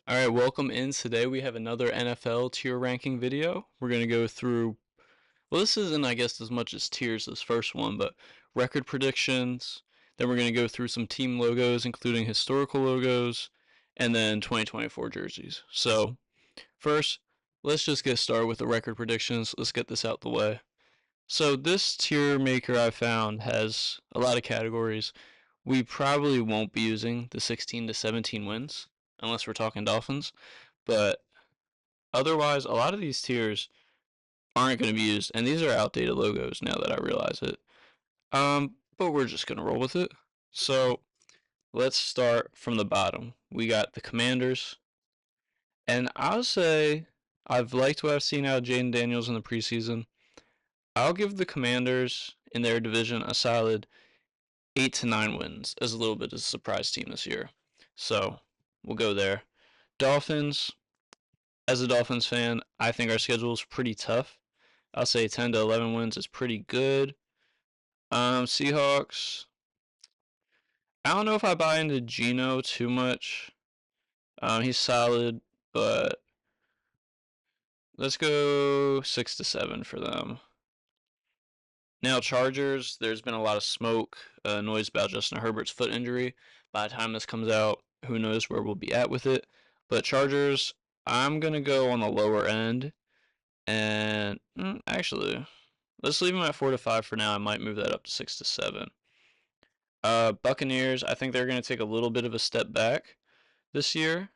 Alright, welcome in. Today we have another NFL tier ranking video. We're going to go through, well, this isn't, I guess, as much as tiers as first one, but record predictions. Then we're going to go through some team logos, including historical logos, and then 2024 jerseys. So, first, let's just get started with the record predictions. Let's get this out the way. So, this tier maker I found has a lot of categories. We probably won't be using the 16 to 17 wins, unless we're talking Dolphins. But otherwise, a lot of these tiers aren't going to be used, and these are outdated logos now that I realize it. But we're just going to roll with it. So let's start from the bottom. We got the Commanders, and I'll say I've liked what I've seen out of Jaden Daniels in the preseason. I'll give the Commanders in their division a solid 8 to 9 wins as a little bit of a surprise team this year. So we'll go there. Dolphins, as a Dolphins fan, I think our schedule is pretty tough. I'll say 10 to 11 wins is pretty good. Seahawks, I don't know if I buy into Geno too much. He's solid, but let's go 6 to 7 for them. Now, Chargers, there's been a lot of smoke, noise about Justin Herbert's foot injury. By the time this comes out, who knows where we'll be at with it. But Chargers, I'm going to go on the lower end. And actually, let's leave them at 4 to 5 for now. I might move that up to 6 to 7. Buccaneers, I think they're going to take a little bit of a step back this year.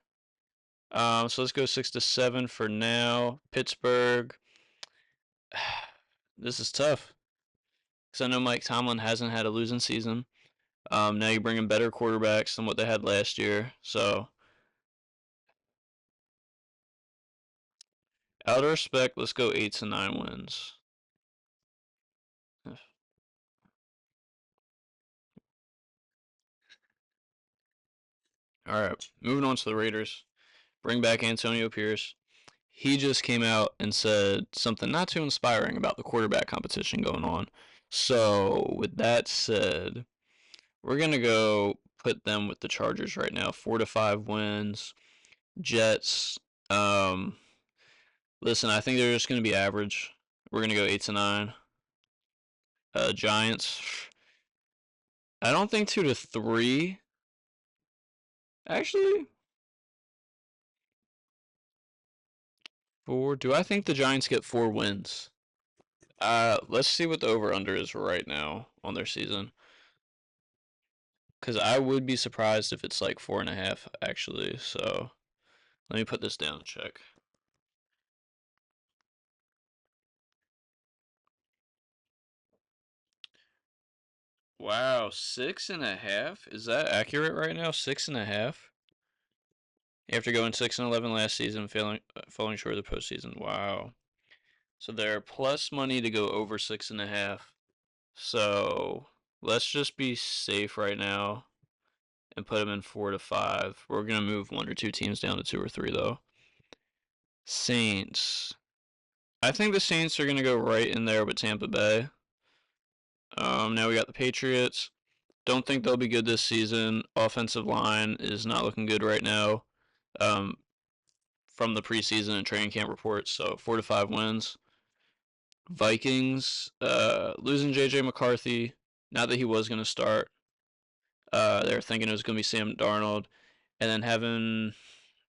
So let's go 6 to 7 for now. Pittsburgh, this is tough because I know Mike Tomlin hasn't had a losing season. Now you bring in better quarterbacks than what they had last year. So, out of respect, let's go 8 to 9 wins. All right, moving on to the Raiders. Bring back Antonio Pierce. He just came out and said something not too inspiring about the quarterback competition going on. So, with that said, we're going to go put them with the Chargers right now. 4 to 5 wins. Jets, um, listen, I think they're just going to be average. We're going to go 8 to 9. Giants, I don't think 2 to 3. Actually, 4. Do I think the Giants get 4 wins? Let's see what the over under is right now on their season. Because I would be surprised if it's like 4.5, actually. So let me put this down and check. Wow, 6.5? Is that accurate right now? 6.5? After going 6-11 last season, falling short of the postseason. Wow. So they're plus money to go over 6.5. So let's just be safe right now and put them in 4 to 5. We're gonna move 1 or 2 teams down to 2 or 3 though. Saints. I think the Saints are gonna go right in there with Tampa Bay. Now we got the Patriots. Don't think they'll be good this season. Offensive line is not looking good right now. Um, from the preseason and training camp reports, so 4 to 5 wins. Vikings, losing JJ McCarthy. Not that he was gonna start. They were thinking it was gonna be Sam Darnold, and then having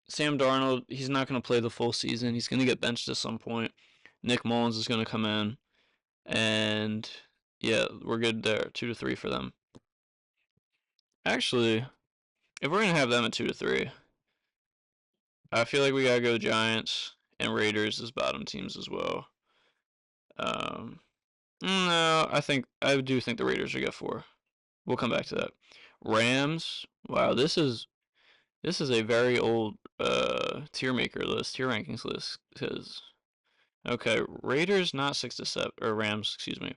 Sam Darnold, he's not gonna play the full season. He's gonna get benched at some point. Nick Mullins is gonna come in, and yeah, we're good there. 2 to 3 for them. Actually, if we're gonna have them at 2 to 3, I feel like we gotta go Giants and Raiders as bottom teams as well. Um, no, I do think the Raiders will get 4. We'll come back to that. Rams. Wow, this is a very old tier maker list, tier rankings list. Because okay, Raiders not 6 to 7 or Rams, excuse me.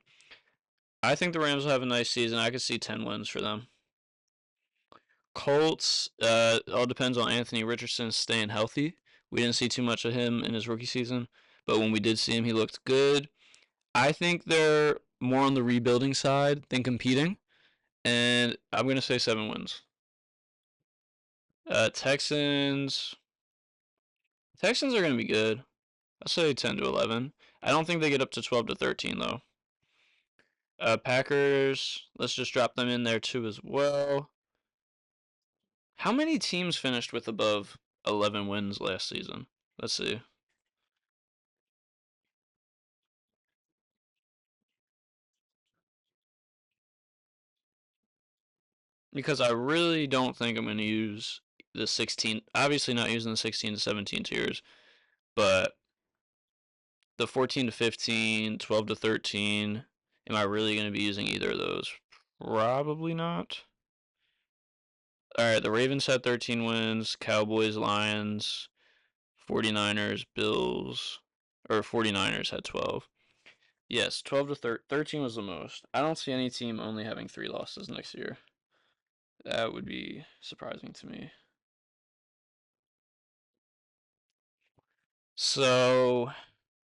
I think the Rams will have a nice season. I could see 10 wins for them. Colts, all depends on Anthony Richardson staying healthy. We didn't see too much of him in his rookie season, but when we did see him, he looked good. I think they're more on the rebuilding side than competing, and I'm gonna say 7 wins. Texans. Texans are going to be good. I'll say 10 to 11. I don't think they get up to 12 to 13 though. Packers, let's just drop them in there too as well. How many teams finished with above 11 wins last season? Let's see. Because I really don't think I'm going to use the 16, obviously not using the 16 to 17 tiers, but the 14 to 15, 12 to 13, am I really going to be using either of those? Probably not. All right, the Ravens had 13 wins, Cowboys, Lions, 49ers, Bills, or 49ers had 12. Yes, 12 to 13 was the most. I don't see any team only having 3 losses next year. That would be surprising to me. So,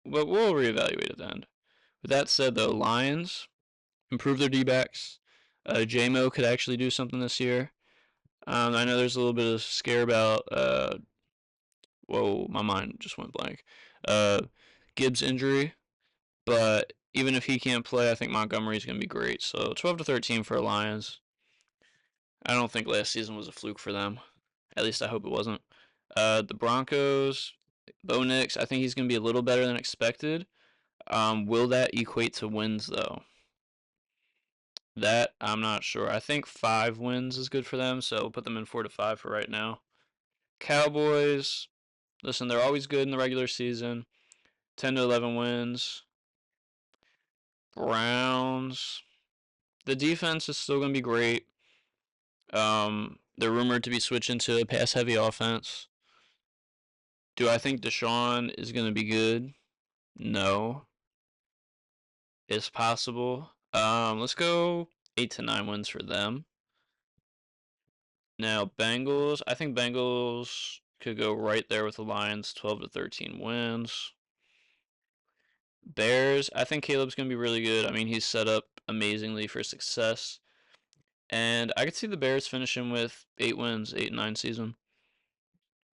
but we'll reevaluate at the end. With that said, though, Lions improve their D-backs. JMO could actually do something this year. I know there's a little bit of scare about. Whoa, my mind just went blank. Uh, Gibbs injury, but even if he can't play, I think Montgomery's going to be great. So 12 to 13 for Lions. I don't think last season was a fluke for them. At least I hope it wasn't. The Broncos, Bo Nix, I think he's going to be a little better than expected. Will that equate to wins though? That I'm not sure. I think 5 wins is good for them, so we'll put them in 4 to 5 for right now. Cowboys, listen, they're always good in the regular season. 10 to 11 wins. Browns, the defense is still going to be great. They're rumored to be switching to a pass heavy offense. Do I think Deshaun is going to be good? No. It's possible. Let's go 8 to 9 wins for them. Now, Bengals, I think Bengals could go right there with the Lions, 12 to 13 wins. Bears, I think Caleb's going to be really good. I mean, he's set up amazingly for success. And I could see the Bears finishing with 8 wins, 8 and 9 season.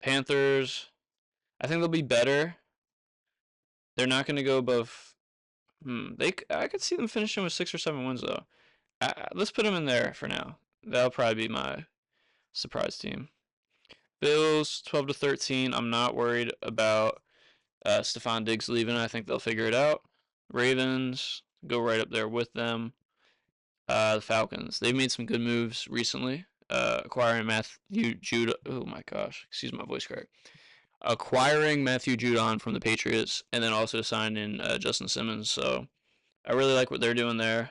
Panthers, I think they'll be better. They're not going to go above. I could see them finishing with 6 or 7 wins though. Let's put them in there for now. That'll probably be my surprise team. Bills 12 to 13. I'm not worried about Stephon Diggs leaving. I think they'll figure it out. Ravens go right up there with them. The Falcons. They've made some good moves recently. Acquiring Matthew Judon. Oh my gosh, excuse my voice crack. Acquiring Matthew Judon from the Patriots, and then also signing Justin Simmons. So I really like what they're doing there,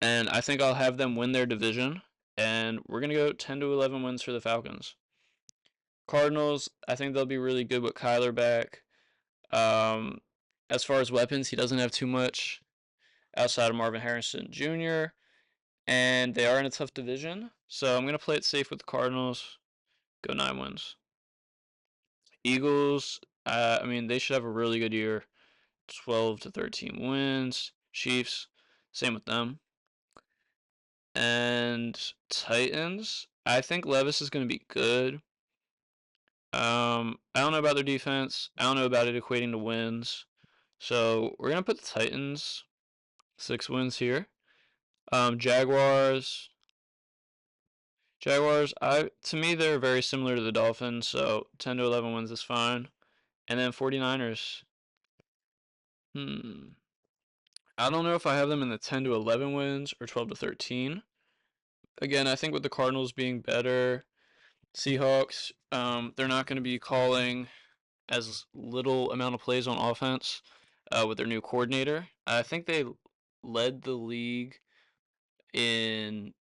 and I think I'll have them win their division. And we're gonna go 10 to 11 wins for the Falcons. Cardinals. I think they'll be really good with Kyler back. Um, as far as weapons, he doesn't have too much outside of Marvin Harrison Jr. And they are in a tough division, so I'm gonna play it safe with the Cardinals. Go 9 wins. Eagles. I mean, they should have a really good year. 12 to 13 wins. Chiefs. Same with them. And Titans. I think Levis is gonna be good. I don't know about their defense. I don't know about it equating to wins. So we're gonna put the Titans 6 wins here. Jaguars. Jaguars. I to me they're very similar to the Dolphins, so 10 to 11 wins is fine. And then 49ers. Hmm. I don't know if I have them in the 10 to 11 wins or 12 to 13. Again, I think with the Cardinals being better, Seahawks, they're not going to be calling as little amount of plays on offense with their new coordinator. I think they led the league in.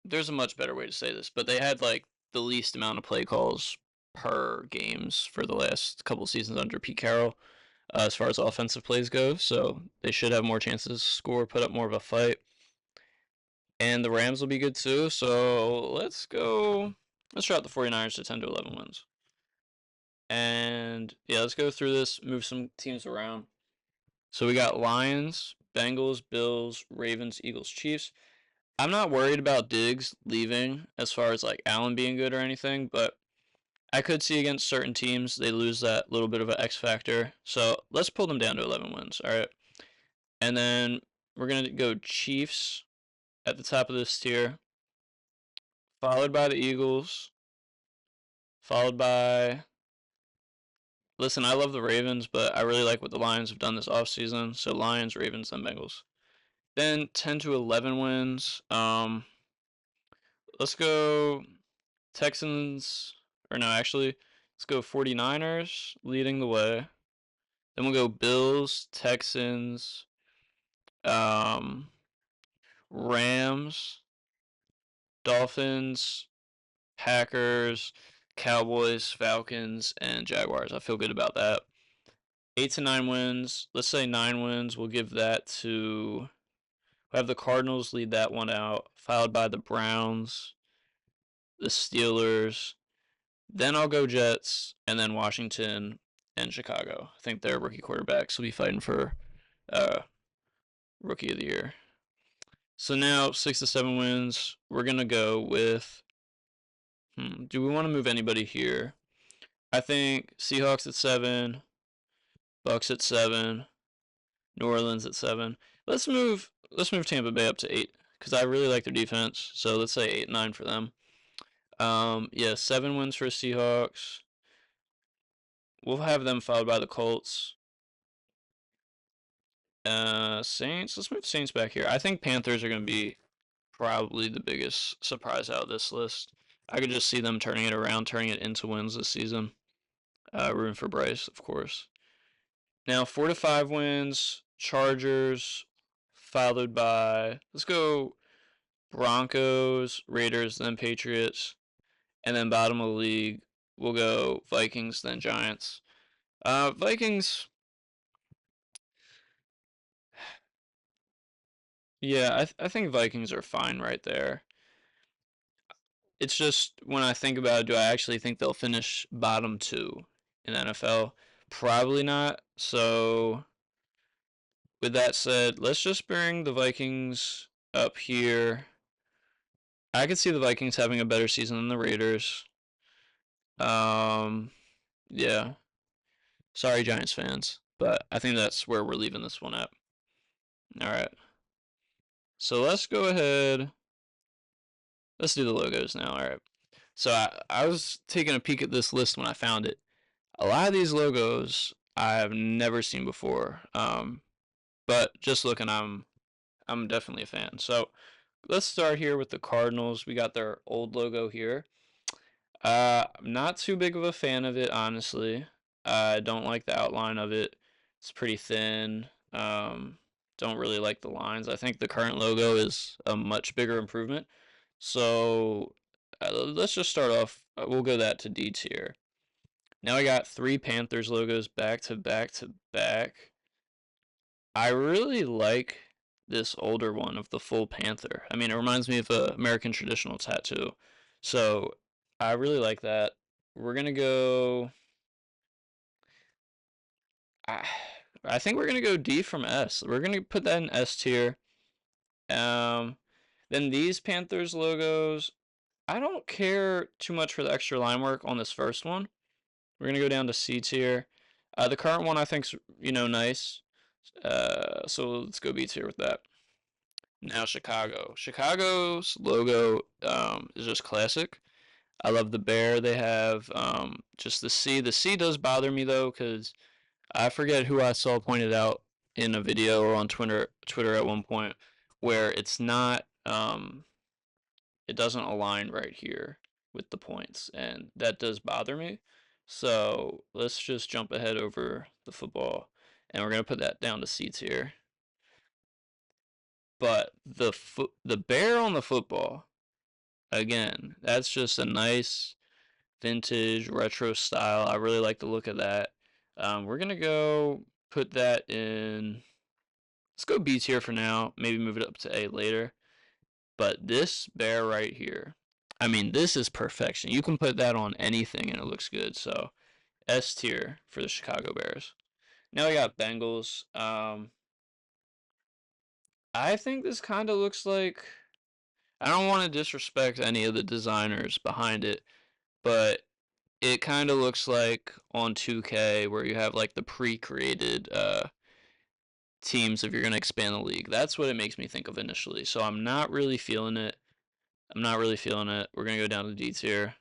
There's a much better way to say this, but they had like the least amount of play calls per games for the last couple seasons under Pete Carroll, as far as offensive plays go. So they should have more chances to score, put up more of a fight, and the Rams will be good too. So let's go. Let's try out the 49ers to 10 to 11 wins. And yeah, let's go through this, move some teams around. So we got Lions, Bengals, Bills, Ravens, Eagles, Chiefs. I'm not worried about Diggs leaving as far as like Allen being good or anything, but I could see against certain teams they lose that little bit of an X factor. So let's pull them down to 11 wins. All right. And then we're going to go Chiefs at the top of this tier, followed by the Eagles, followed by. Listen, I love the Ravens, but I really like what the Lions have done this offseason. So Lions, Ravens, then Bengals. Then 10 to 11 wins. Let's go Texans. Or no, actually, let's go 49ers leading the way. Then we'll go Bills, Texans, um, Rams, Dolphins, Packers, Cowboys, Falcons, and Jaguars. I feel good about that. 8 to 9 wins. Let's say 9 wins. We'll give that to. We'll have the Cardinals lead that one out, followed by the Browns, the Steelers. Then I'll go Jets, and then Washington and Chicago. I think their rookie quarterbacks will be fighting for uh, rookie of the year. So now 6 to 7 wins. We're gonna go with. Do we want to move anybody here? I think Seahawks at 7, Bucks at 7, New Orleans at 7. Let's move Tampa Bay up to 8 because I really like their defense. So let's say 8-9 for them. Yeah, 7 wins for Seahawks. We'll have them followed by the Colts. Saints. Let's move Saints back here. I think Panthers are gonna be probably the biggest surprise out of this list. I could just see them turning it around, turning it into wins this season. Rooting for Bryce, of course. Now 4 to 5 wins, Chargers, followed by let's go Broncos, Raiders, then Patriots, and then bottom of the league we'll go Vikings, then Giants. Vikings, yeah, I think Vikings are fine right there. It's just when I think about it, do I actually think they'll finish bottom two in NFL? Probably not. So with that said, let's just bring the Vikings up here. I could see the Vikings having a better season than the Raiders. Um, yeah. Sorry, Giants fans, but I think that's where we're leaving this one at. All right. So let's go ahead. Let's do the logos now. All right. So I was taking a peek at this list when I found it. A lot of these logos I have never seen before. But just looking, I'm definitely a fan. So let's start here with the Cardinals. We got their old logo here. I'm not too big of a fan of it, honestly. I don't like the outline of it. It's pretty thin. Don't really like the lines. I think the current logo is a much bigger improvement. So let's just start off. We'll go that to D tier. Now I got 3 Panthers logos back to back to back. I really like this older one of the full panther. I mean, it reminds me of a American traditional tattoo. So I really like that. We're gonna go. I, I think we're gonna go D from S. We're gonna put that in S tier. Um, then these Panthers logos. I don't care too much for the extra line work on this first one. We're gonna go down to C tier. The current one I think's nice. So let's go B tier with that. Now Chicago. Chicago's logo is just classic. I love the bear they have. Just the C. The C does bother me though, because I forget who I saw pointed out in a video or on Twitter at one point where it's not it doesn't align right here with the points, and that does bother me. So let's just jump ahead over the football, and we're gonna put that down to C tier. But the bear on the football, again, that's just a nice vintage retro style. I really like the look of that. We're gonna go put that in. Let's go B tier for now. Maybe move it up to A later. But this bear right here, I mean, this is perfection. You can put that on anything and it looks good. So S tier for the Chicago Bears. Now we got Bengals. I think this kind of looks like. I don't want to disrespect any of the designers behind it, but it kind of looks like on 2K where you have like the pre-created teams if you're going to expand the league. That's what it makes me think of initially. So I'm not really feeling it. I'm not really feeling it. We're going to go down to D tier.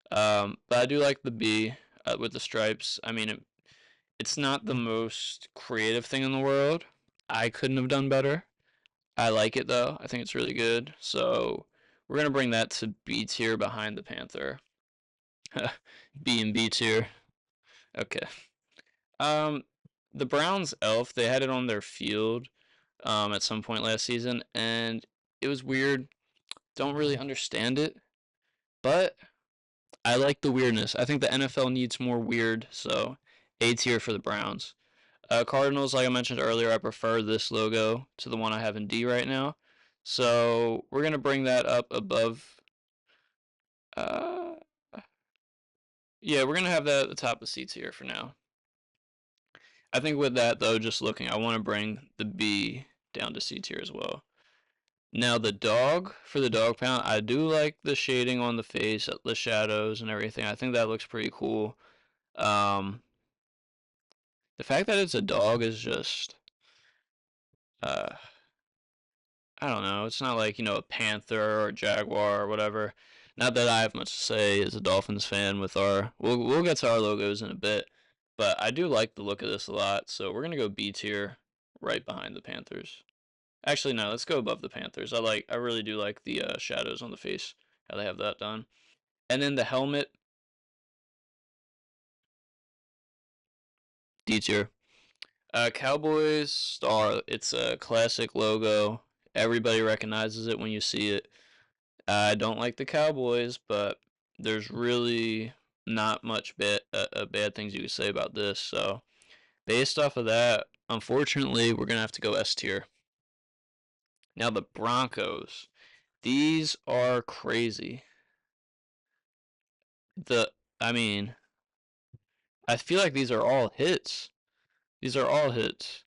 But I do like the B with the stripes. I mean, it's not the most creative thing in the world. I couldn't have done better. I like it though. I think it's really good. So we're going to bring that to B tier behind the Panther. B and B tier. Okay. Um, the Browns elf, they had it on their field at some point last season, and it was weird. Don't really understand it, but I like the weirdness. I think the NFL needs more weird, so A tier for the Browns. Cardinals, like I mentioned earlier, I prefer this logo to the one I have in D right now. So we're gonna bring that up above. Uh, yeah, we're gonna have that at the top of C tier for now. I think with that though, just looking, I want to bring the B down to C tier as well. Now the dog, for the dog pound, I do like the shading on the face, the shadows and everything. I think that looks pretty cool. Um, the fact that it's a dog is just, uh, I don't know. It's not like, a panther or a jaguar or whatever. Not that I have much to say as a Dolphins fan with our, we'll get to our logos in a bit, but I do like the look of this a lot. So we're gonna go B tier, right behind the Panthers. Actually, no, let's go above the Panthers. I really do like the shadows on the face, how they have that done. And then the helmet, D tier. Cowboys star. It's a classic logo. Everybody recognizes it when you see it. I don't like the Cowboys, but there's really not much bad things you could say about this. So based off of that, unfortunately, we're gonna have to go S tier. Now the Broncos. These are crazy. The I mean, I feel like these are all hits. These are all hits.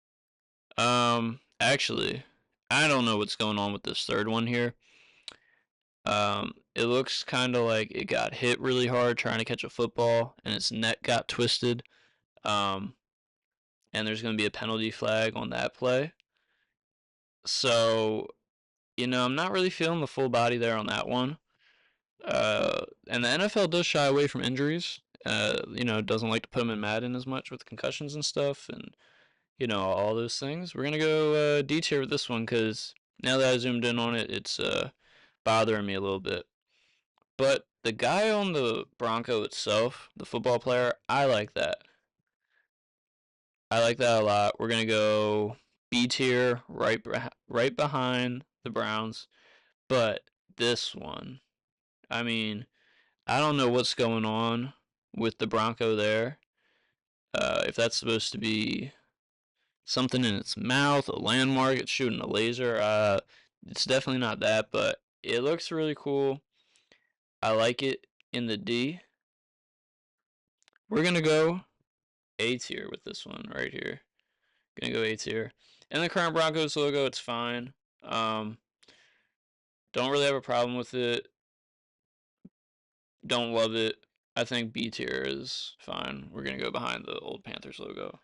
Actually, I don't know what's going on with this third one here. It looks kind of like it got hit really hard trying to catch a football, and its neck got twisted. Um, and there's going to be a penalty flag on that play. So, I'm not really feeling the full body there on that one. And the NFL does shy away from injuries. Doesn't like to put them in Madden as much with concussions and stuff, and all those things. We're gonna go D tier with this one because now that I zoomed in on it, it's bothering me a little bit. But the guy on the Bronco itself, the football player, I like that. I like that a lot. We're gonna go B tier, right behind the Browns. But this one, I mean, I don't know what's going on with the Bronco there. If that's supposed to be something in its mouth, a landmark, it's shooting a laser. It's definitely not that, but it looks really cool. I like it in the D. We're gonna go A tier with this one right here. Gonna go A tier. And the current Broncos logo, it's fine. Um, don't really have a problem with it. Don't love it. I think B tier is fine. We're gonna go behind the old Panthers logo.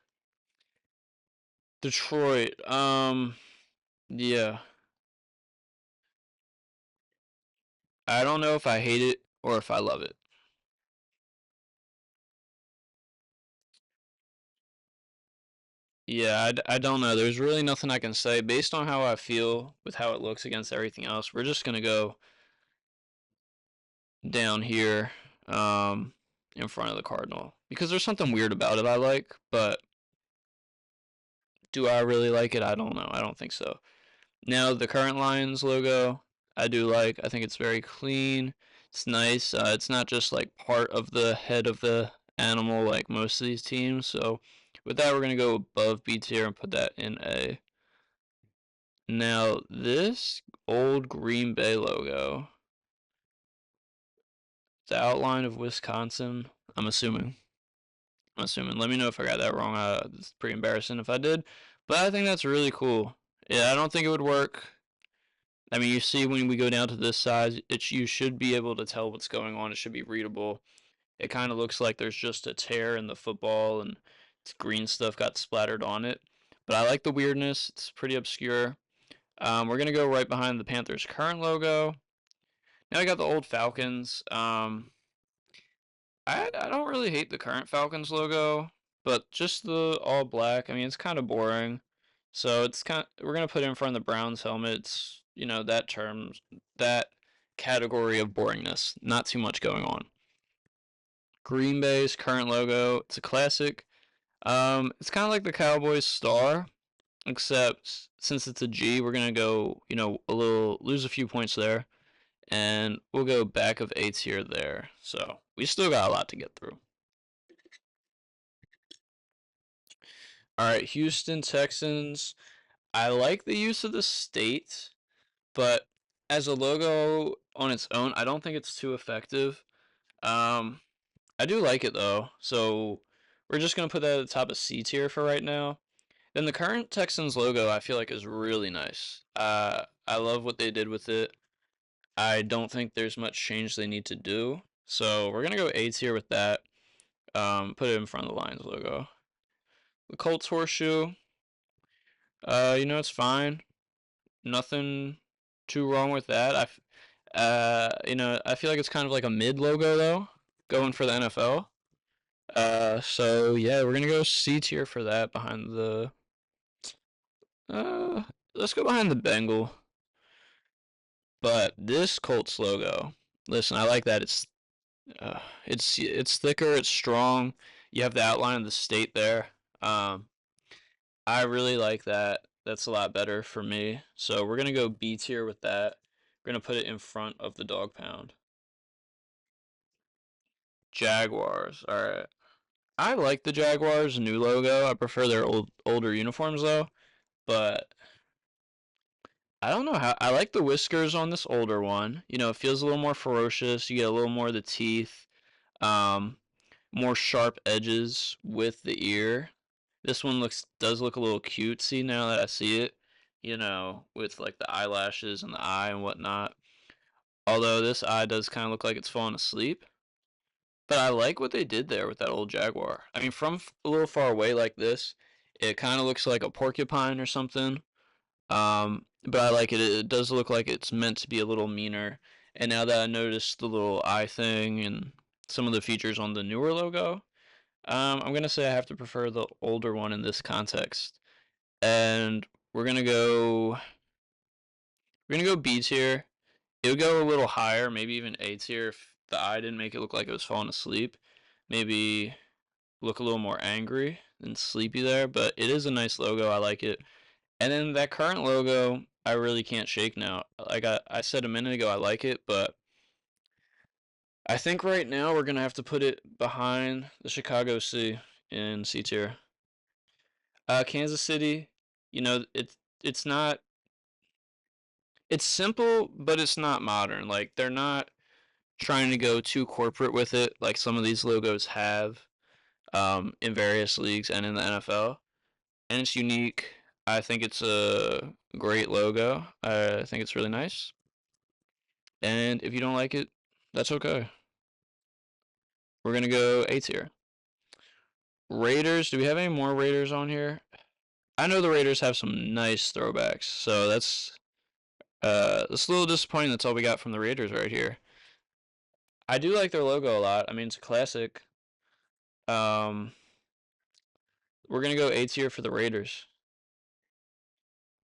Detroit. Yeah. I don't know if I hate it or if I love it. Yeah, I don't know. There's really nothing I can say. Based on how I feel with how it looks against everything else, we're just gonna go down here, um, in front of the Cardinal. Because there's something weird about it I like, but do I really like it? I don't know. I don't think so. Now, the current Lions logo, I do like. I think it's very clean. It's nice. It's not just like part of the head of the animal like most of these teams. So, with that, we're going to go above B tier and put that in A. Now, this old Green Bay logo, the outline of Wisconsin, I'm assuming. I'm assuming. Let me know if I got that wrong. It's pretty embarrassing if I did. But I think that's really cool. Yeah, I don't think it would work. I mean, you see when we go down to this size, you should be able to tell what's going on. It should be readable. it kind of looks like there's just a tear in the football and green stuff got splattered on it. But I like the weirdness. It's pretty obscure. We're gonna go right behind the Panthers' current logo. Now I got the old Falcons. I don't really hate the current Falcons logo, but just the all black. I mean, it's kind of boring. So it's kind of, we're gonna put it in front of the Browns helmets. You know, that category of boringness. Not too much going on. Green Bay's current logo. It's a classic. It's kind of like the Cowboys star, except since it's a G, we're gonna go, a little lose a few points there, and we'll go back of A tier there. So we still got a lot to get through. All right, Houston Texans. I like the use of the state, but as a logo on its own, I don't think it's too effective. Um, I do like it though, so we're just gonna put that at the top of C tier for right now. Then the current Texans logo, I feel like is really nice. I love what they did with it. I don't think there's much change they need to do, so we're gonna go A tier with that. Put it in front of the Lions logo. The Colts horseshoe, it's fine. Nothing too wrong with that. I feel like it's kind of like a mid logo though, going for the NFL. So yeah, we're gonna go C tier for that behind the. Uh, let's go behind the Bengal. But this Colts logo, listen, I like that. It's thicker, it's strong. You have the outline of the state there. Um, I really like that. That's a lot better for me. So we're gonna go B tier with that. We're gonna put it in front of the dog pound. Jaguars. All right. I like the Jaguars' new logo. I prefer their older uniforms though, but I don't know how. I like the whiskers on this older one. It feels a little more ferocious. You get a little more of the teeth, um, more sharp edges with the ear. This one does look a little cutesy now that I see it. With like the eyelashes and the eye and whatnot. Although this eye does kind of look like it's falling asleep. But I like what they did there with that old Jaguar. I mean, from a little far away like this, it kind of looks like a porcupine or something. But I like it. It does look like it's meant to be a little meaner. And now that I noticed the little eye thing and some of the features on the newer logo, I'm gonna say I have to prefer the older one in this context. And we're gonna go B tier. It would go a little higher, maybe even A tier if the eye didn't make it look like it was falling asleep. Maybe look a little more angry than sleepy there, but it is a nice logo. I like it. And then that current logo, I really can't shake now. Like I said a minute ago, I like it, but I think right now we're gonna have to put it behind the Chicago C in C tier. Kansas City, it's not it's simple, but it's not modern. Like they're not trying to go too corporate with it, like some of these logos have in various leagues and in the NFL. And it's unique. I think it's a great logo. I think it's really nice. And if you don't like it, that's okay. We're gonna go A tier. Raiders. Do we have any more Raiders on here? I know the Raiders have some nice throwbacks, so that's a little disappointing. That's all we got from the Raiders right here. I do like their logo a lot. I mean, it's a classic. Um, we're gonna go A tier for the Raiders.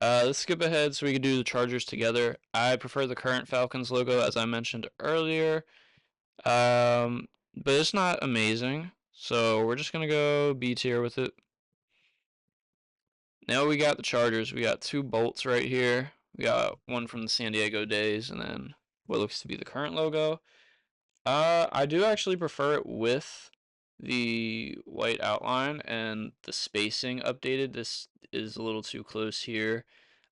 Let's skip ahead so we can do the Chargers together. I prefer the current Falcons logo, as I mentioned earlier. But it's not amazing, so we're just gonna go B tier with it. Now we got the Chargers. We got two bolts right here. We got one from the San Diego days, and then what looks to be the current logo. I do actually prefer it with the white outline and the spacing updated. This is a little too close here,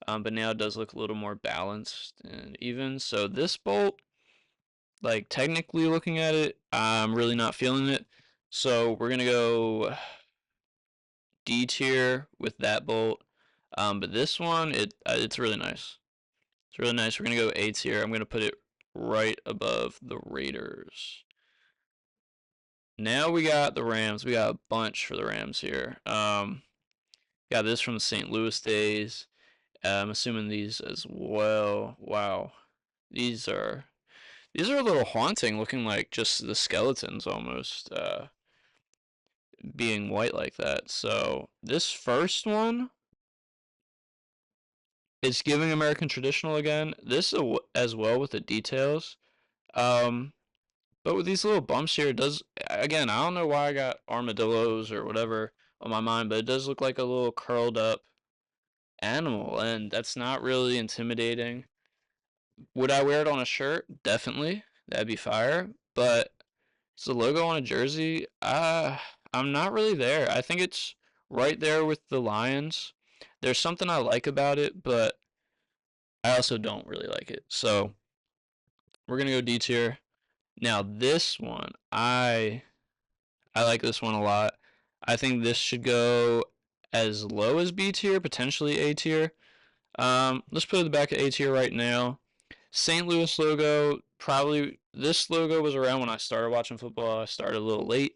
but now it does look a little more balanced and even. So this bolt, like technically looking at it, I'm really not feeling it. So we're gonna go D tier with that bolt. But this one, it's really nice. It's really nice. We're gonna go A tier. I'm gonna put it right above the Raiders. Now we got the Rams. We got a bunch for the Rams here. Got this from the St. Louis days. I'm assuming these as well. Wow, these are a little haunting, looking like just the skeletons almost being white like that. So this first one is giving American traditional again. This as well with the details. Um, but with these little bumps here, it does again. I don't know why I got armadillos or whatever on my mind, but it does look like a little curled up animal, and that's not really intimidating. Would I wear it on a shirt? Definitely. That'd be fire. But it's the logo on a jersey. I'm not really there. I think it's right there with the Lions. There's something I like about it, but I also don't really like it. So we're gonna go D tier. Now this one, I like this one a lot. I think this should go as low as B tier, potentially A tier. Let's put it back at A tier right now. St. Louis logo, probably this logo was around when I started watching football. I started a little late,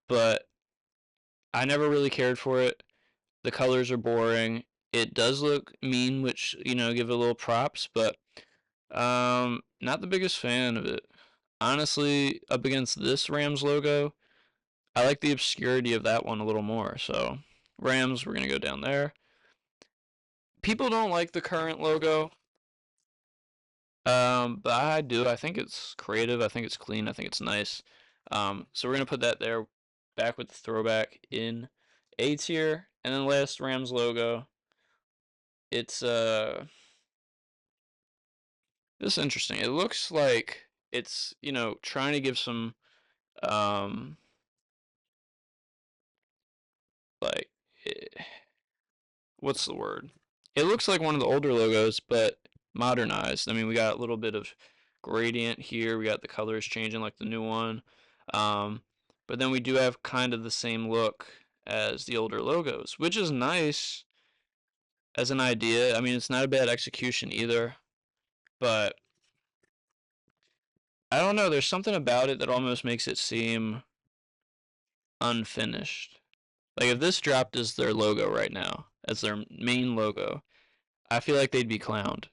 but I never really cared for it. The colors are boring. It does look mean, which, give it a little props, but not the biggest fan of it. Honestly, up against this Rams logo, I like the obscurity of that one a little more. So, Rams, we're going to go down there. People don't like the current logo. But I do. I think it's creative. I think it's clean. I think it's nice. So we're gonna put that there, back with the throwback in A tier, and then last Rams logo. It's this is interesting. It looks like it's trying to give some um like what's the word? It looks like one of the older logos, but modernized. I mean, we got a little bit of gradient here. We got the colors changing like the new one. Um, but then we do have kind of the same look as the older logos, which is nice as an idea. I mean, it's not a bad execution either, but I don't know. There's something about it that almost makes it seem unfinished. Like if this dropped as their logo right now, as their main logo, I feel like they'd be clowned.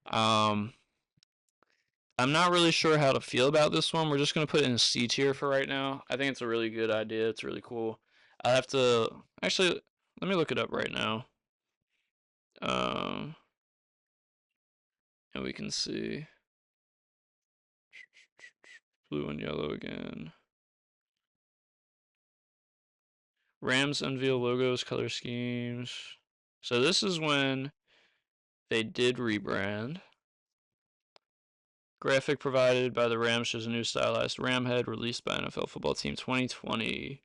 Um, I'm not really sure how to feel about this one. We're just gonna put it in C tier for right now. I think it's a really good idea. It's really cool. I have to actually let me look it up right now. Um, and we can see blue and yellow again. Rams unveil logos, color schemes. So this is when they did rebrand. Graphic provided by the Rams shows a new stylized ram head released by NFL Football Team 2020.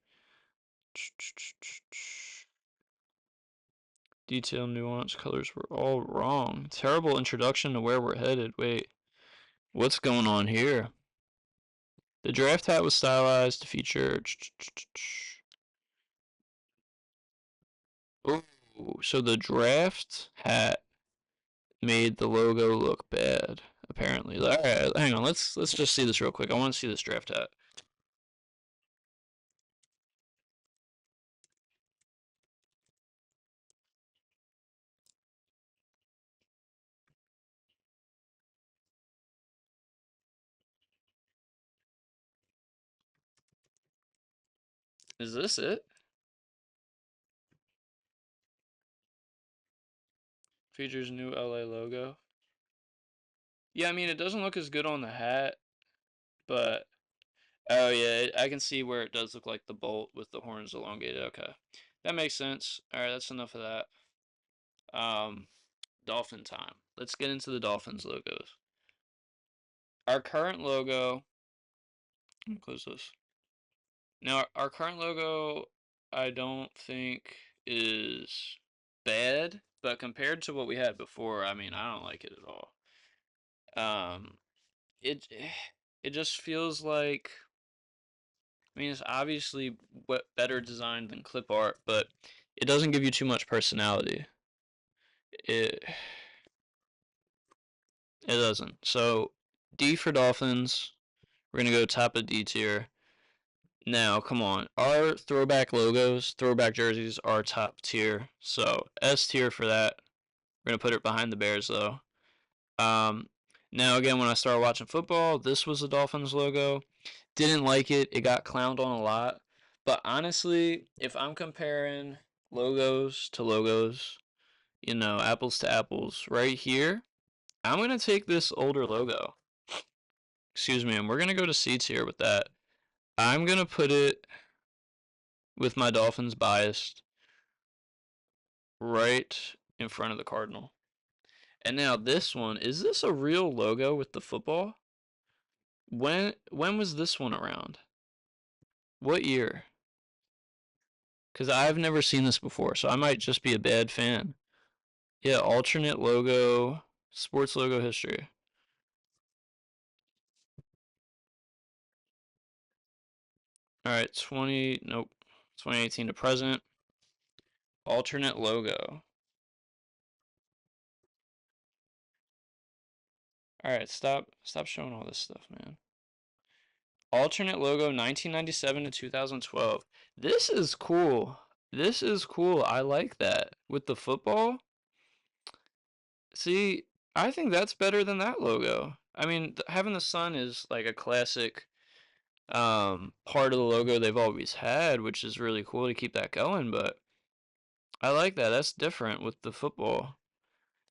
Detail, nuance, colors were all wrong. Terrible introduction to where we're headed. Wait, what's going on here? The draft hat was stylized to feature. Oh, so the draft hat made the logo look bad. Apparently. All right, hang on. Let's just see this real quick. I want to see this draft hat. Is this it? Features new LA logo. Yeah, I mean it doesn't look as good on the hat, but oh yeah, I can see where it does look like the bolt with the horns elongated. Okay, that makes sense. All right, that's enough of that. Dolphin time. Let's get into the Dolphins logos. Our current logo. Let me close this. Now, our current logo, I don't think is bad, but compared to what we had before, I mean, I don't like it at all. Um, it it just feels like, I mean, it's obviously better designed than clip art, but it doesn't give you too much personality. It it doesn't. So D for Dolphins. We're gonna go top of D tier. Now, come on. Our throwback logos, throwback jerseys are top tier. So S tier for that. We're gonna put it behind the Bears though. Um, Now again, when I started watching football, this was the Dolphins logo. Didn't like it. It got clowned on a lot. But honestly, if I'm comparing logos to logos, apples to apples, right here, I'm gonna take this older logo. Excuse me, and we're gonna go to C tier with that. I'm gonna put it with my Dolphins biased right in front of the Cardinal. And now this one, is this a real logo with the football? When was this one around? What year? Because I've never seen this before, so I might just be a bad fan. Yeah, alternate logo, sports logo history. All right, nope, 2018 to present. Alternate logo. All right, stop showing all this stuff, man. Alternate logo 1997 to 2012. This is cool. This is cool. I like that. With the football, see, I think that's better than that logo. I mean, having the sun is like a classic part of the logo they've always had, which is really cool to keep that going, but I like that. That's different with the football.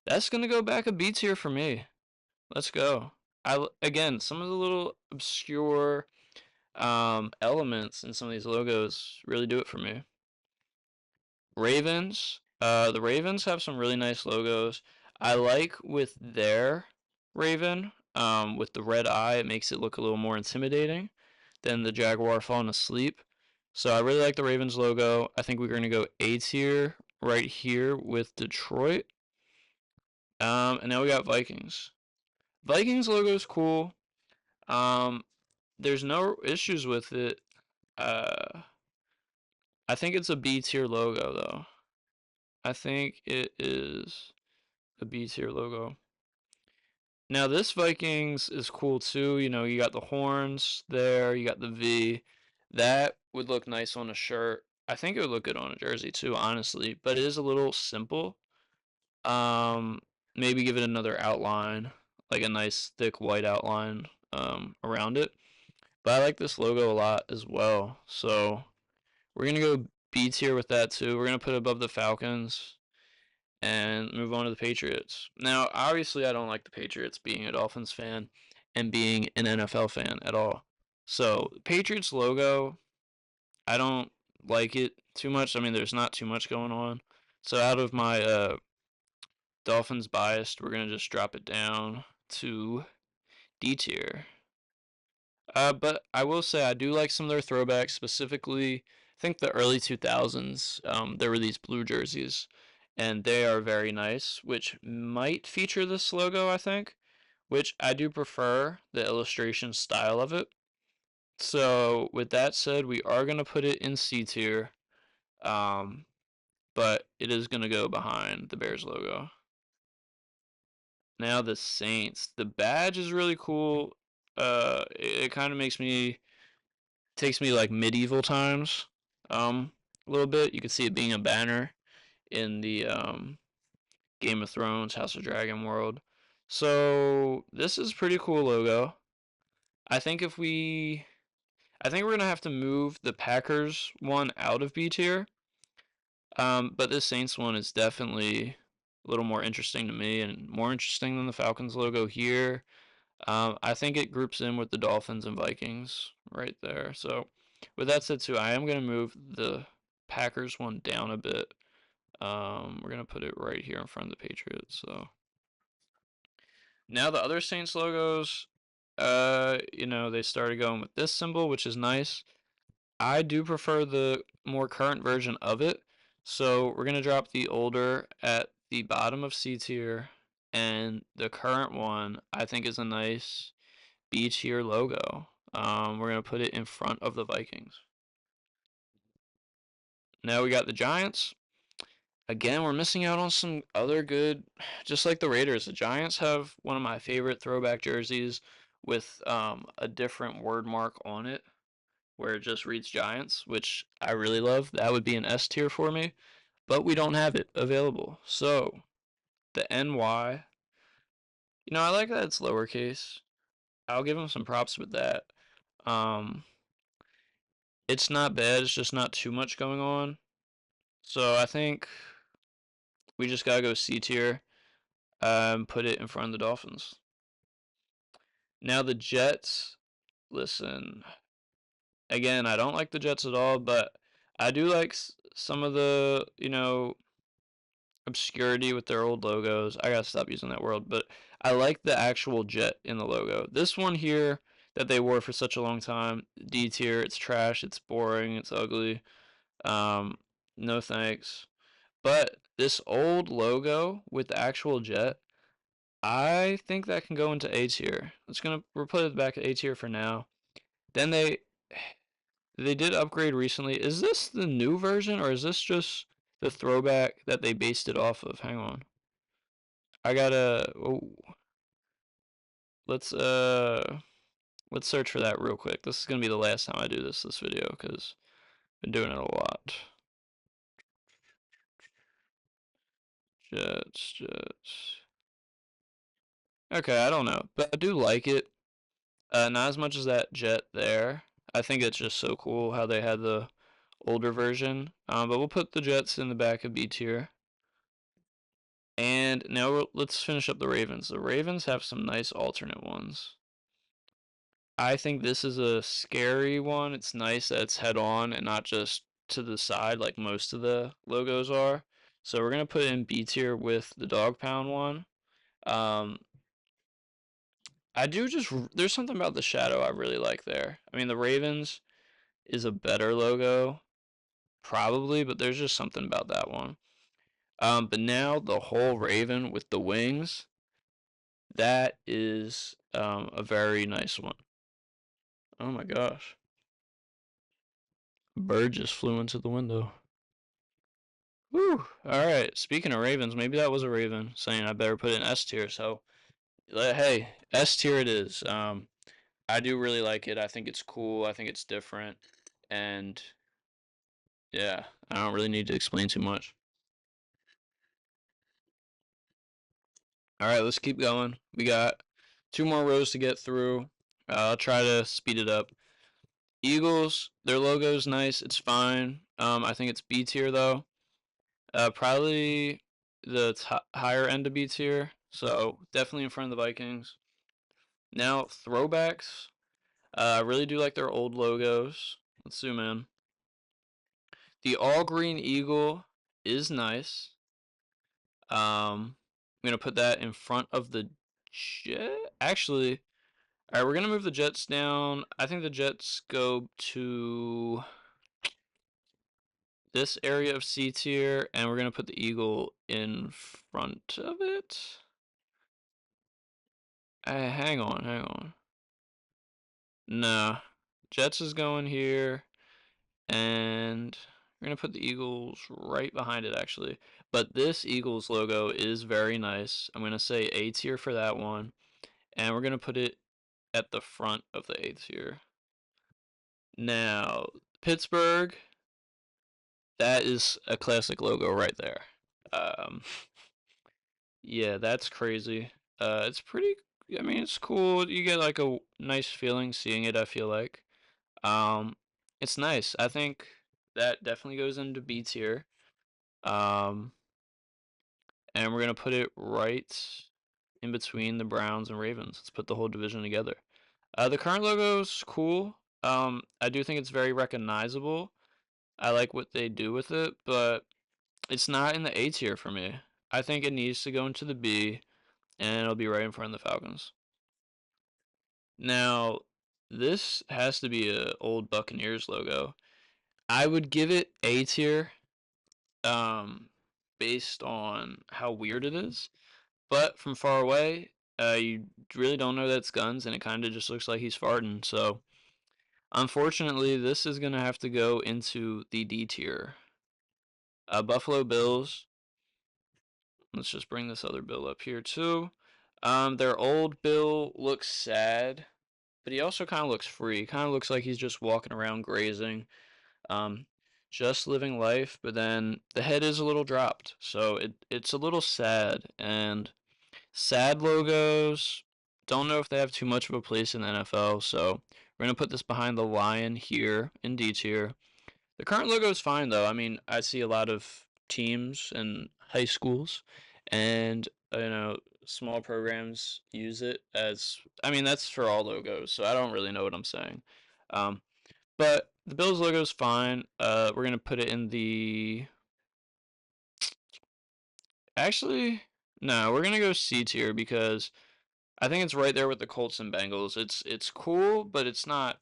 That's gonna go back a B tier for me. Let's go. Again, some of the little obscure elements in some of these logos really do it for me. Ravens. The Ravens have some really nice logos. I like with their Raven, with the red eye, it makes it look a little more intimidating than the Jaguar falling asleep. So I really like the Ravens logo. I think we're going to go A tier right here with Detroit. And now we got Vikings. Vikings logo is cool. Um, there's no issues with it. I think it's a B tier logo though. I think it is a B tier logo. Now this Vikings is cool too. You got the horns there, you got the V. That would look nice on a shirt. I think it would look good on a jersey too, honestly. But it is a little simple. Um, Maybe give it another outline, like a nice thick white outline around it. But I like this logo a lot as well. So we're gonna go B tier with that too. We're gonna put it above the Falcons and move on to the Patriots. Now, obviously, I don't like the Patriots being a Dolphins fan and being an NFL fan at all. So, Patriots logo, I don't like it too much. I mean, there's not too much going on. So, out of my Dolphins biased, we're going to just drop it down to D tier. But I will say I do like some of their throwbacks, specifically, I think the early 2000s. There were these blue jerseys, and they are very nice, which might feature this logo, I think, which I do prefer the illustration style of it. So, with that said, we are going to put it in C tier, um, but it is going to go behind the Bears logo. Now, the Saints. The badge is really cool. It kind of takes me like medieval times, a little bit. You can see it being a banner in the Game of Thrones, House of Dragon world. So this is pretty cool logo. I think I think we're gonna have to move the Packers one out of B tier. But this Saints one is definitely a little more interesting to me and more interesting than the Falcons logo here. I think it groups in with the Dolphins and Vikings right there. So, with that said, too, I am going to move the Packers one down a bit. We're going to put it right here in front of the Patriots. So, now the other Saints logos, they started going with this symbol, which is nice. I do prefer the more current version of it. So, we're going to drop the older at the bottom of C tier. And the current one, I think, is a nice B tier logo. We're going to put it in front of the Vikings. Now we got the Giants. Again, we're missing out on some other good, just like the Raiders. The Giants have one of my favorite throwback jerseys with a different word mark on it, where it just reads Giants, which I really love. That would be an S tier for me, but we don't have it available. So the NY, I like that it's lowercase. I'll give them some props with that. Um, it's not bad. It's just not too much going on. So I think we just gotta go C tier. Put it in front of the Dolphins. Now the Jets. Listen, again, I don't like the Jets at all, but I do like some of the, obscurity with their old logos. I gotta stop using that word, but I like the actual jet in the logo. This one here that they wore for such a long time, D tier, it's trash, it's boring, it's ugly. Um, no thanks. But this old logo with the actual jet, I think that can go into A tier. We'll put it back at A tier for now. Then they did upgrade recently. Is this the new version or is this just the throwback that they based it off of? Hang on. I gotta. Oh, let's let's search for that real quick. This is gonna be the last time I do this video because I've been doing it a lot. Jets. Okay, I don't know, but I do like it. Not as much as that jet there. I think it's just so cool how they had the older version. But we'll put the Jets in the back of B tier. And now let's finish up the Ravens. The Ravens have some nice alternate ones. I think this is a scary one. It's nice that it's head on and not just to the side like most of the logos are. So we're gonna put it in B tier with the dog pound one. Um, there's something about the shadow I really like there. I mean, the Ravens is a better logo, probably, but there's just something about that one. But now the whole Raven with the wings, that is a very nice one. Oh my gosh. A bird just flew into the window. Whew. Alright, speaking of Ravens, maybe that was a Raven saying I better put it in S tier, so hey, S tier it is. I do really like it. I think it's cool. I think it's different. And yeah, I don't really need to explain too much. Alright, let's keep going. We got 2 more rows to get through. I'll try to speed it up. Eagles, their logo's nice. It's fine. I think it's B tier though. Probably the higher end of B tier. So definitely in front of the Vikings. Now throwbacks. I really do like their old logos. Let's zoom in. The all green eagle is nice. I'm gonna put that in front of the jet. Actually, all right, we're gonna move the Jets down. I think the Jets go to this area of C tier, and we're gonna put the eagle in front of it. Hang on, hang on. Nah, Jets is going here, and we're gonna put the Eagles right behind it actually. But this Eagles logo is very nice. I'm gonna say A tier for that one, and we're gonna put it at the front of the A tier. Now, Pittsburgh, that is a classic logo right there. Um, yeah, that's crazy. It's pretty. I mean, it's cool. You get like a nice feeling seeing it, I feel like. Um, it's nice. I think that definitely goes into B tier. Um, and we're gonna put it right in between the Browns and Ravens. Let's put the whole division together. The current logo's cool. I do think it's very recognizable. I like what they do with it, but it's not in the A tier for me. I think it needs to go into the B, and it'll be right in front of the Falcons. Now, this has to be a old Buccaneers logo. I would give it A tier, um, based on how weird it is. But from far away, you really don't know that's guns, and it kind of just looks like he's farting. So, unfortunately, this is gonna have to go into the D tier. Buffalo Bills. Let's just bring this other bill up here too. Their old bill looks sad, but he also kind of looks free. Kind of looks like he's just walking around grazing, um, just living life. But then the head is a little dropped, so it's a little sad. And sad logos, don't know if they have too much of a place in the NFL. So we're gonna put this behind the lion here in D tier. The current logo is fine though. I mean, I see a lot of teams and high schools, and small programs use it as. I mean, that's for all logos, so I don't really know what I'm saying. Um, but the Bills logo is fine. We're gonna put it in the. Actually, no, we're gonna go C tier because I think it's right there with the Colts and Bengals. It's cool, but it's not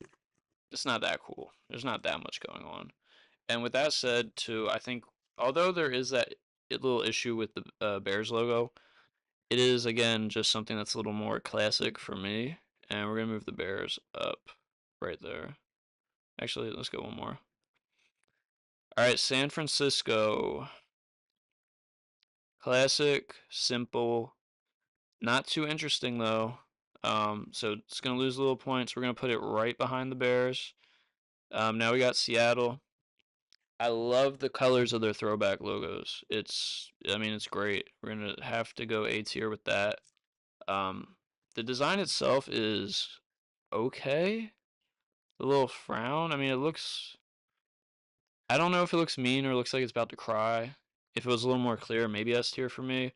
that cool. There's not that much going on. And with that said, too, I think although there is that little issue with the Bears logo, it is again just something that's a little more classic for me. And we're gonna move the Bears up right there. Actually, let's go one more. All right, San Francisco. Classic, simple, not too interesting though. So it's gonna lose a little points. We're gonna put it right behind the Bears. Now we got Seattle. I love the colors of their throwback logos. I mean, it's great. We're gonna have to go A tier with that. Um, the design itself is okay. The little frown. I mean, it looks. I don't know if it looks mean or looks like it's about to cry. If it was a little more clear, maybe S tier for me.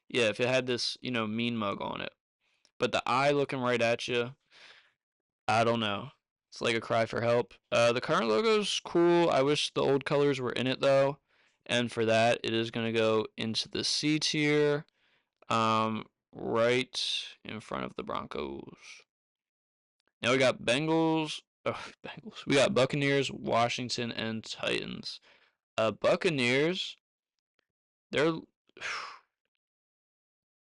Yeah, if it had this, mean mug on it. But the eye looking right at you, I don't know. It's like a cry for help. The current logo's cool. I wish the old colors were in it though. And for that, it is going to go into the C tier, right in front of the Broncos. Now we got Bengals. Oh, Bengals. We got Buccaneers, Washington, and Titans. Buccaneers, they're.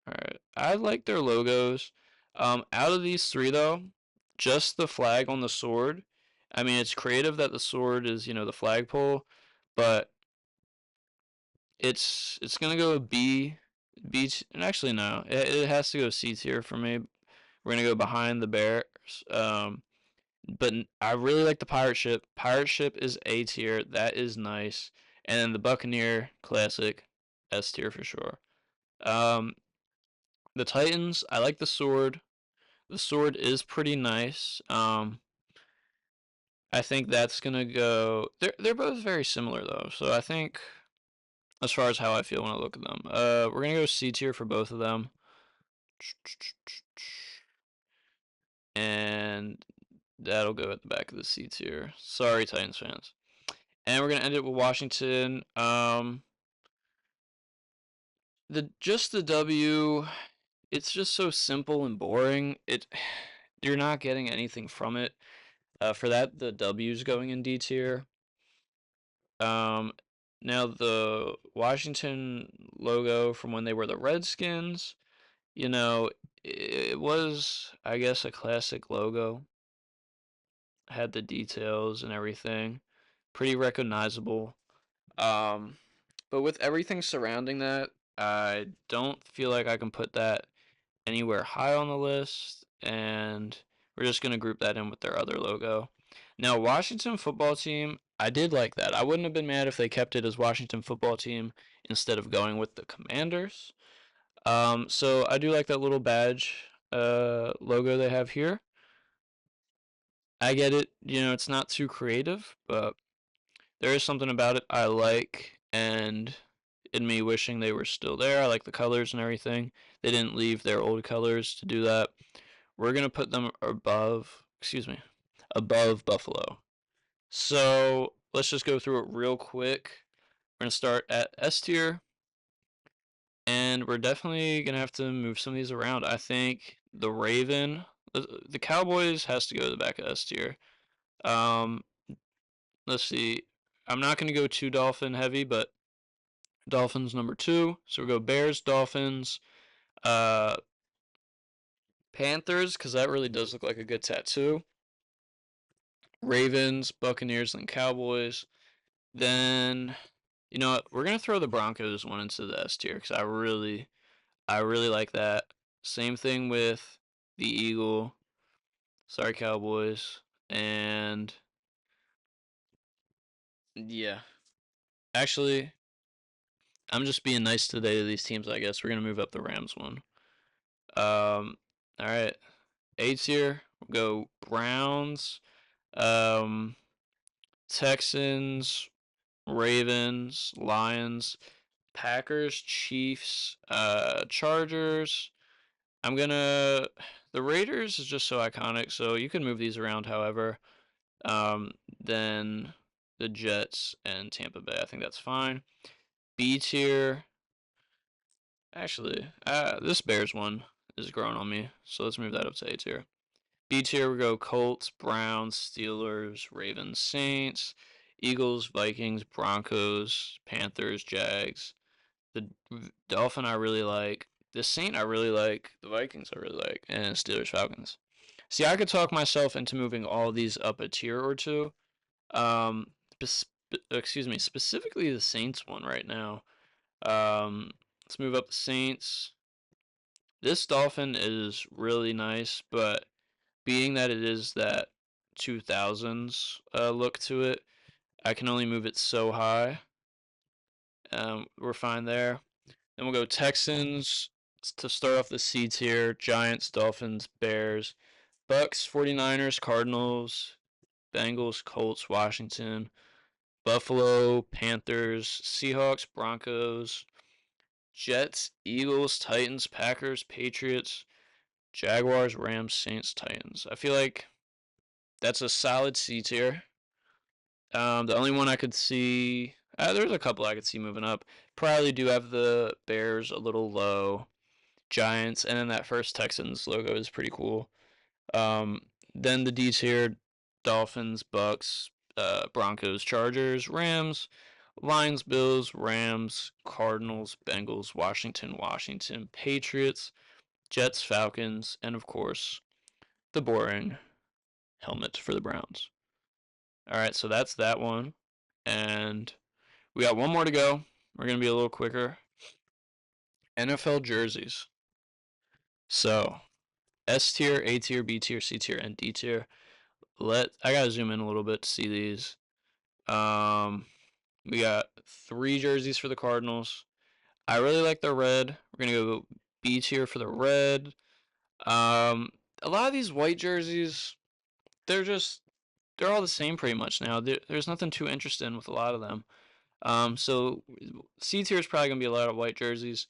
Alright, I like their logos. Out of these three though, just the flag on the sword. I mean, it's creative that the sword is, the flagpole, but it's gonna go and actually no, it has to go C tier for me. We're gonna go behind the Bears. But I really like the pirate ship. Pirate ship is A tier. That is nice. And then the Buccaneer classic, S tier for sure. Um, the Titans, I like the sword. The sword is pretty nice. I think that's gonna go. They're both very similar though, so I think as far as how I feel when I look at them, we're gonna go C tier for both of them, and that'll go at the back of the C tier. Sorry, Titans fans. And we're gonna end it with Washington. The W, it's just so simple and boring. You're not getting anything from it. For that, the W's going in D tier. Um, Now the Washington logo from when they were the Redskins, it was, I guess, a classic logo. Had the details and everything, pretty recognizable. Um, but with everything surrounding that, I don't feel like I can put that anywhere high on the list, and we're just gonna group that in with their other logo. Now, Washington football team, I did like that. I wouldn't have been mad if they kept it as Washington football team instead of going with the Commanders. So I do like that little badge logo they have here. I get it, it's not too creative, but there is something about it I like, and in me wishing they were still there. I like the colors and everything. They didn't leave their old colors to do that. We're gonna put them above Buffalo. So let's just go through it real quick. We're gonna start at S tier, and we're definitely gonna have to move some of these around. I think the Cowboys has to go to the back of S tier. Um, let's see. I'm not gonna go too Dolphin heavy, but Dolphins number two. So we go Bears, Dolphins, uh, Panthers, because that really does look like a good tattoo. Ravens, Buccaneers, and Cowboys. Then, you know what? We're gonna throw the Broncos one into the S tier because I really like that. Same thing with the Eagle. Sorry, Cowboys. And yeah, actually, I'm just being nice today to these teams. I guess we're gonna move up the Rams one. All right, A tier. We'll go Browns, um, Texans, Ravens, Lions, Packers, Chiefs, Chargers. I'm gonna. The Raiders is just so iconic, so you can move these around however. Um, then the Jets and Tampa Bay. I think that's fine. B tier. Actually, this Bears one is growing on me, so let's move that up to A tier. B tier we go Colts, Browns, Steelers, Ravens, Saints, Eagles, Vikings, Broncos, Panthers, Jags. The Dolphin I really like. The Saint I really like. The Vikings I really like, and Steelers, Falcons. See, I could talk myself into moving all these up a tier or two. Um, excuse me, specifically the Saints one right now. Let's move up the Saints. This Dolphin is really nice, but being that it is that 2000s look to it, I can only move it so high. We're fine there. Then we'll go Texans to start off the C tier. Giants, Dolphins, Bears, Bucks, 49ers, Cardinals, Bengals, Colts, Washington, Buffalo, Panthers, Seahawks, Broncos, Jets, Eagles, Titans, Packers, Patriots, Jaguars, Rams, Saints, Titans. I feel like that's a solid C tier. The only one I could see, there's a couple I could see moving up. Probably do have the Bears a little low, Giants, and then that first Texans logo is pretty cool. Um, then the D tier, Dolphins, Bucks, Broncos, Chargers, Rams, Lions, Bills, Rams, Cardinals, Bengals, Washington, Patriots, Jets, Falcons, and of course, the boring helmet for the Browns. All right, so that's that one. And we got one more to go. We're going to be a little quicker. NFL jerseys. So, S tier, A tier, B tier, C tier, and D tier. I got to zoom in a little bit to see these. We got 3 jerseys for the Cardinals. I really like the red. We're going to go B tier for the red. Um, a lot of these white jerseys, they're just they're all the same pretty much now. There's nothing too interesting with a lot of them. So C tier is probably gonna be a lot of white jerseys,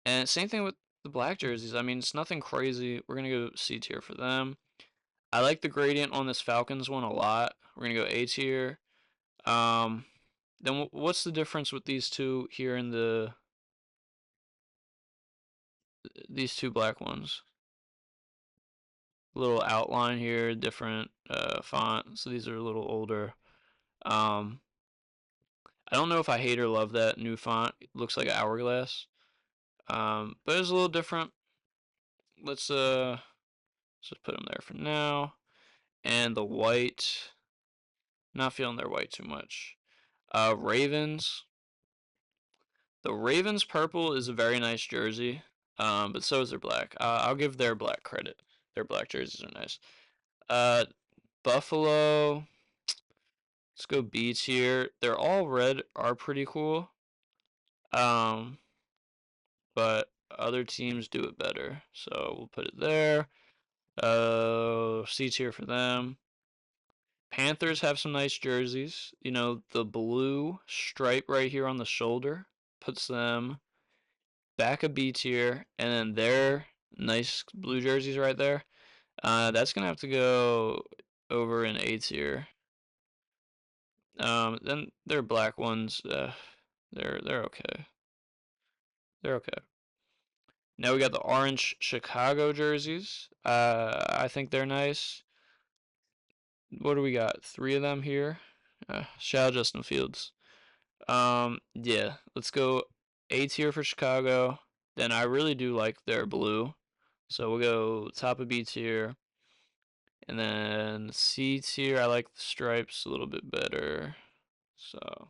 and same thing with the black jerseys. I mean, it's nothing crazy. We're gonna go C tier for them. I like the gradient on this Falcons one a lot. We're gonna go A tier. Um, then what's the difference with these two here in these two black ones? Little outline here, different font. So these are a little older. Um, I don't know if I hate or love that new font. It looks like an hourglass. But it's a little different. Let's just put them there for now. And the white, not feeling their white too much. Ravens. The Ravens purple is a very nice jersey. But so is their black. I'll give their black credit. Their black jerseys are nice. Uh, Buffalo. Let's go B tier. They're all red, are pretty cool. Um, but other teams do it better. So we'll put it there. C tier for them. Panthers have some nice jerseys. You know, the blue stripe right here on the shoulder puts them back a B tier, and then their nice blue jerseys right there. That's gonna have to go over in A tier. Then their black ones, they're okay. They're okay. Now we got the orange Chicago jerseys. I think they're nice. What do we got? 3 of them here. Shout out Justin Fields. Yeah, let's go A tier for Chicago. Then I really do like their blue. So we'll go top of B tier. And then C tier, I like the stripes a little bit better. So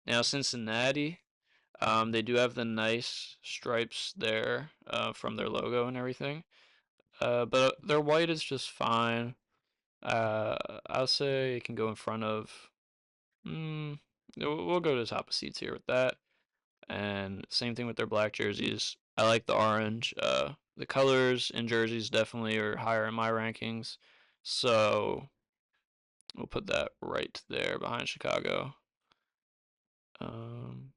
now Cincinnati, they do have the nice stripes there from their logo and everything. But their white is just fine. Uh, I'll say it can go in front of. Mm, we'll go to the top of C tier with that. And same thing with their black jerseys. I like the orange. The colors in jerseys definitely are higher in my rankings. So we'll put that right there behind Chicago. Um,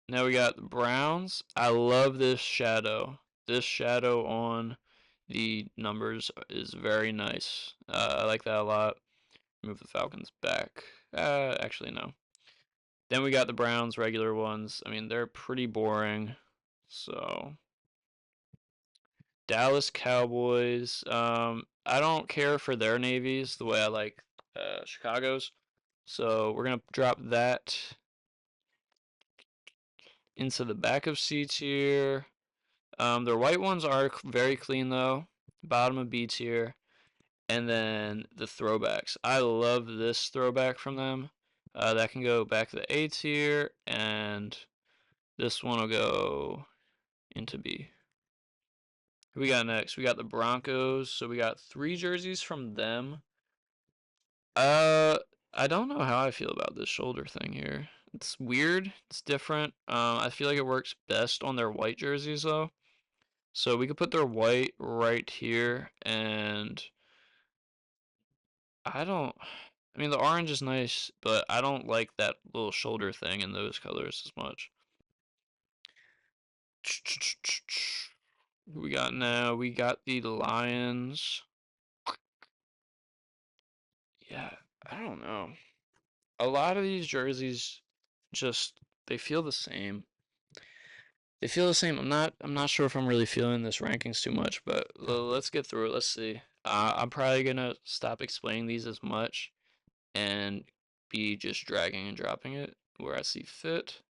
Now we got the Browns. I love this shadow. This shadow on the numbers is very nice. I like that a lot. Move the Falcons back. Actually, no. Then we got the Browns, regular ones. I mean, they're pretty boring. So, Dallas Cowboys. I don't care for their navies the way I like Chicago's. So, we're going to drop that into the back of C tier. Their white ones are very clean though. Bottom of B tier. And then the throwbacks. I love this throwback from them. That can go back to the A tier, and this one will go into B. Who we got next? We got the Broncos. So we got 3 jerseys from them. Uh, I don't know how I feel about this shoulder thing here. It's weird. It's different. I feel like it works best on their white jerseys though. So we could put their white right here, and I don't. I mean, the orange is nice, but I don't like that little shoulder thing in those colors as much. Who we got now? We got the Lions. Yeah, I don't know. A lot of these jerseys just they feel the same. They feel the same. I'm not sure if I'm really feeling this rankings too much, but let's get through it. Let's see. I'm probably gonna stop explaining these as much and be just dragging and dropping it where I see fit.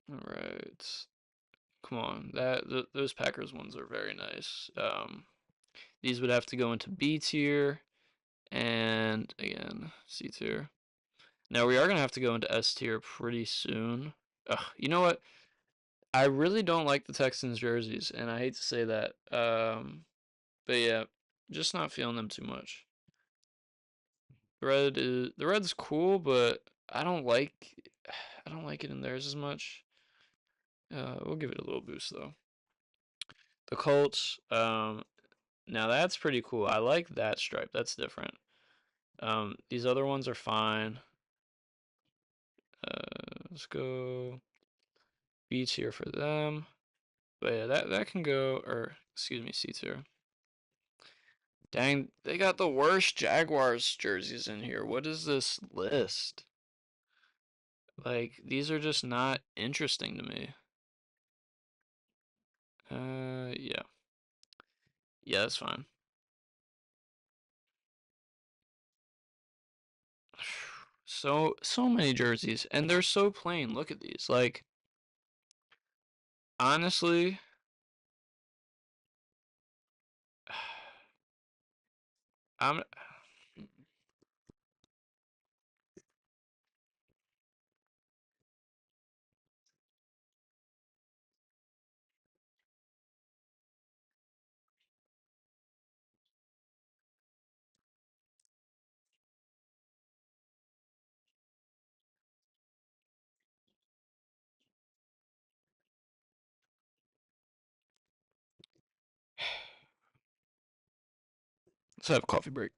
All right. Come on. Those Packers ones are very nice. These would have to go into B tier and again C tier. Now we are gonna have to go into S tier pretty soon. Ugh, you know what? I really don't like the Texans jerseys, and I hate to say that. But yeah, just not feeling them too much. The red's cool, but I don't like it in theirs as much. We'll give it a little boost though. The Colts, now that's pretty cool. I like that stripe. That's different. These other ones are fine. Let's go B tier for them. But yeah, that can go, or excuse me, C tier. Dang, they got the worst Jaguars jerseys in here. What is this list? Like, these are just not interesting to me. Yeah. Yeah, that's fine. So many jerseys, and they're so plain. Look at these. Like, honestly, I'm let's have a coffee break.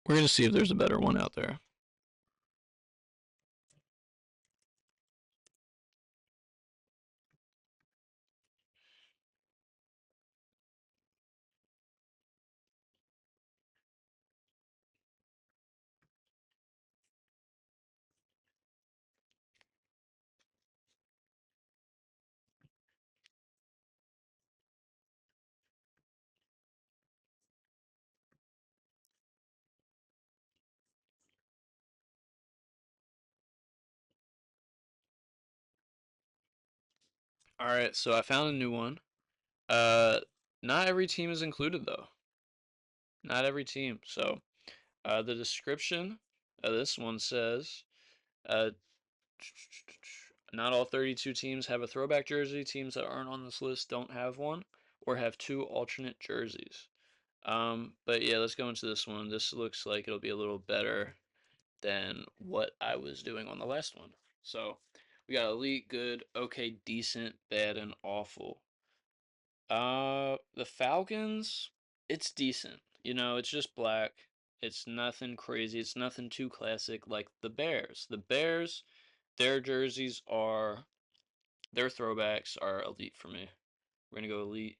We're gonna see if there's a better one out there. All right, so I found a new one. Uh, Not every team is included though. Not every team. So, the description of this one says, uh, not all 32 teams have a throwback jersey. Teams that aren't on this list don't have one, or have two alternate jerseys. But yeah, let's go into this one. This looks like it'll be a little better than what I was doing on the last one. So, we got elite, good, okay, decent, bad, and awful. The Falcons, it's decent. You know, it's just black. It's nothing crazy. It's nothing too classic like the Bears. The Bears, their jerseys are their throwbacks are elite for me. We're gonna go elite.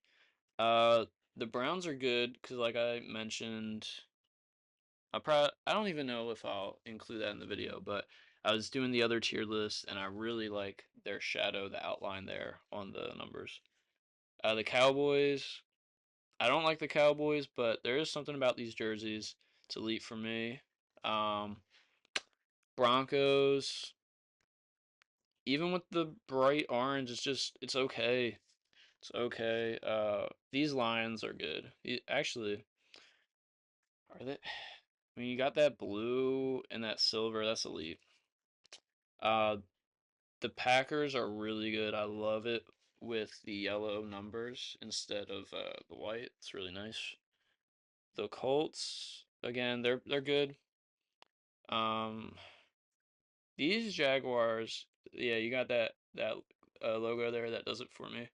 Uh, the Browns are good because, like I mentioned, I don't even know if I'll include that in the video, but I was doing the other tier list and I really like their shadow, the outline there on the numbers. The Cowboys, I don't like the Cowboys, but there is something about these jerseys. It's elite for me. Um, Broncos, even with the bright orange, it's okay. It's okay. These Lions are good. Actually, are they? I mean, you got that blue and that silver. That's elite. Uh, the Packers are really good. I love it with the yellow numbers instead of the white. It's really nice. The Colts, again, they're good. Um, these Jaguars, yeah, you got that logo there. That does it for me.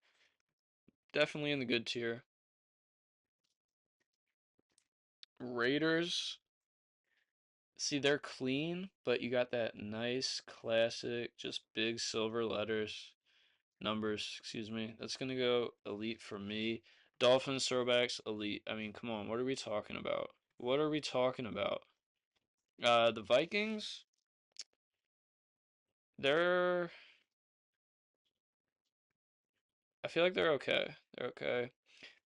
Definitely in the good tier. Raiders, see, they're clean, but you got that nice classic, just big silver numbers, excuse me. That's gonna go elite for me. Dolphins throwbacks, elite. I mean, come on, what are we talking about? What are we talking about? The Vikings, they're, I feel like they're okay. They're okay.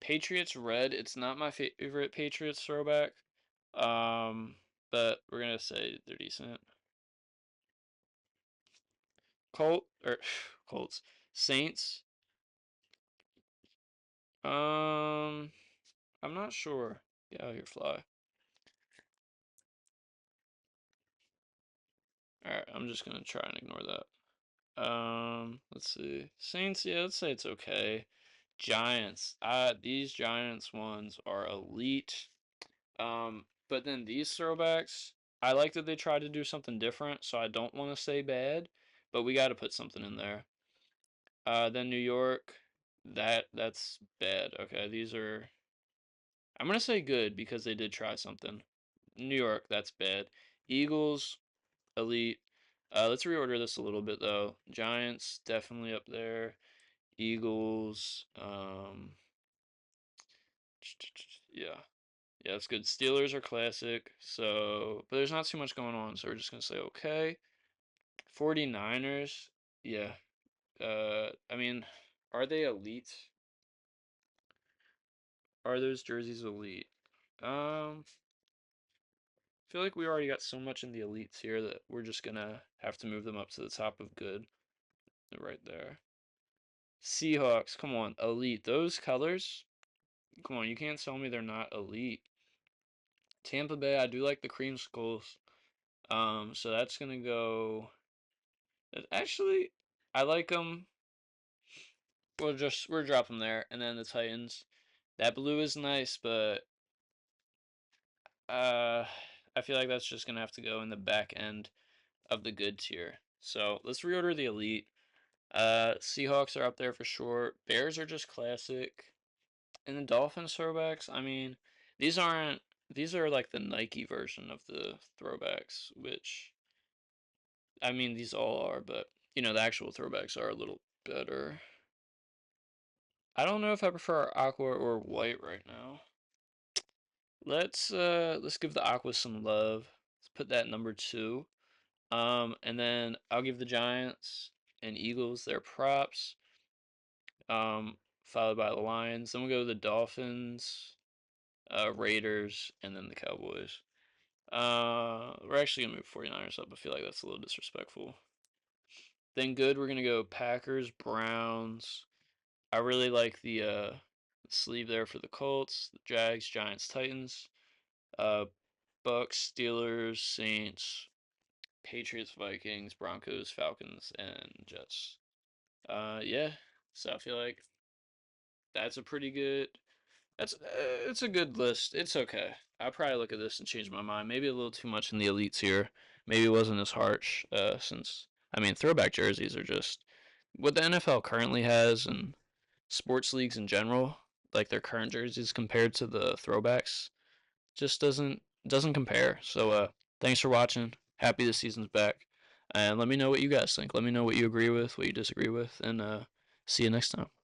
Patriots red, it's not my favorite Patriots throwback. Um, but we're gonna say they're decent. Colts. Saints. Um, I'm not sure. Get out of here, fly. Alright, I'm just gonna try and ignore that. Let's see. Saints, yeah, let's say it's okay. Giants. These Giants ones are elite. But then these throwbacks, I like that they tried to do something different, so I don't want to say bad, but we got to put something in there. Then New York, that's bad. Okay, these are, I'm gonna say good because they did try something. New York, that's bad. Eagles, elite. Let's reorder this a little bit though. Giants, definitely up there. Eagles, yeah. Yeah, that's good. Steelers are classic, so but there's not too much going on, so we're just gonna say okay. 49ers, yeah. I mean, are they elite? Are those jerseys elite? I feel like we already got so much in the elites here that we're just gonna have to move them up to the top of good. Right there. Seahawks, come on, elite. Those colors, come on, you can't tell me they're not elite. Tampa Bay, I do like the creamsicles. So that's gonna go. Actually, I like them. We're drop them there, and then the Titans. That blue is nice, but uh, I feel like that's just gonna have to go in the back end of the good tier. So let's reorder the elite. Seahawks are up there for sure. Bears are just classic, and the Dolphins throwbacks. I mean, these aren't. These are like the Nike version of the throwbacks, which I mean these all are, but you know the actual throwbacks are a little better. I don't know if I prefer aqua or white right now. Let's give the aqua some love. Let's put that number 2. And then I'll give the Giants and Eagles their props. Followed by the Lions. Then we'll go to the Dolphins, Raiders, and then the Cowboys. We're actually gonna move 49ers up. I feel like that's a little disrespectful. Then good, we're gonna go Packers, Browns. I really like the sleeve there for the Colts, the Jags, Giants, Titans, uh, Bucks, Steelers, Saints, Patriots, Vikings, Broncos, Falcons, and Jets. Yeah. So I feel like that's a pretty good. That's it's a good list. It's okay. I'll probably look at this and change my mind. Maybe a little too much in the elites here. Maybe it wasn't as harsh. Since I mean, throwback jerseys are just what the NFL currently has, and sports leagues in general, like their current jerseys compared to the throwbacks, just doesn't compare. So thanks for watching. Happy the season's back, and let me know what you guys think. Let me know what you agree with, what you disagree with, and see you next time.